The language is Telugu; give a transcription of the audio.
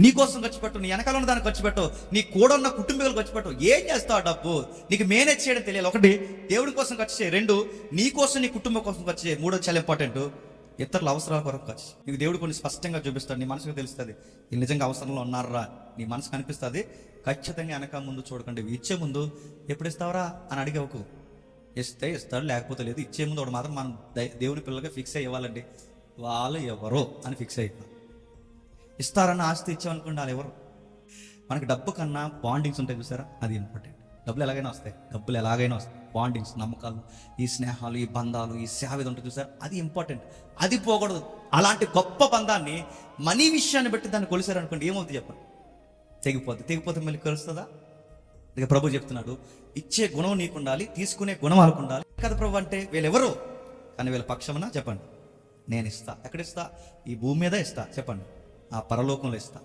నీ కోసం ఖర్చు పెట్టు, నీ వెనకాల ఉన్న దానికి ఖర్చు పెట్టు, నీ కూడా ఉన్న కుటుంబీకులు ఖర్చు పెట్టు. ఏం చేస్తావు డబ్బు? నీకు మేనేజ్ చేయడం తెలియాలి. ఒకటి, దేవుడి కోసం ఖర్చు చేయి. రెండు, నీ కోసం నీ కుటుంబం కోసం ఖర్చు చేయి. మూడో చాలా ఇంపార్టెంట్, ఇతరుల అవసరాల కొరకు ఖర్చు. నీకు దేవుడు కొన్ని స్పష్టంగా చూపిస్తాడు, నీ మనసుకు తెలుస్తుంది వీళ్ళు నిజంగా అవసరంలో ఉన్నారా, నీ మనసు కనిపిస్తుంది. ఖచ్చితంగా వెనక ముందు చూడకండి. ఇచ్చే ముందు ఎప్పుడు ఇస్తావరా అని అడిగేవకు. ఇస్తే ఇస్తాడు, లేకపోతే లేదు. ఇచ్చే ముందు ఒకటి మాత్రం మనం దేవుని పిల్లలుగా ఫిక్స్ అయ్యి ఇవ్వాలండి. వాళ్ళు ఎవరో అని ఫిక్స్ అయిపోయి ఇస్తారన్న ఆస్తి ఇచ్చామనుకోండి, వాళ్ళు ఎవరు. మనకి డబ్బు కన్నా బాండింగ్స్ ఉంటాయి చూసారా, అది ఇంపార్టెంట్. డబ్బులు ఎలాగైనా వస్తాయి, డబ్బులు ఎలాగైనా వస్తాయి. బాండింగ్స్, నమ్మకాలు, ఈ స్నేహాలు, ఈ బంధాలు, ఈ సేవ ఇది ఉంటుంది చూసారా, అది ఇంపార్టెంట్. అది పోకూడదు. అలాంటి గొప్ప బంధాన్ని మనీ విషయాన్ని బట్టి దాన్ని కొలిసారనుకోండి, ఏమవుతుంది చెప్పండి? తెగిపోద్ది. తెగిపోతే మళ్ళీ కలుస్తుందా? ఇక ప్రభు చెప్తున్నాడు, ఇచ్చే గుణం నీకు ఉండాలి, తీసుకునే గుణం వాళ్ళకు ఉండాలి కదా ప్రభు. అంటే వీళ్ళెవరు? కానీ వీళ్ళ పక్షమున చెప్పండి, నేను ఇస్తా. ఎక్కడ ఇస్తా? ఈ భూమి మీద ఇస్తా. చెప్పండి, ఆ పరలోకంలో ఇస్తా.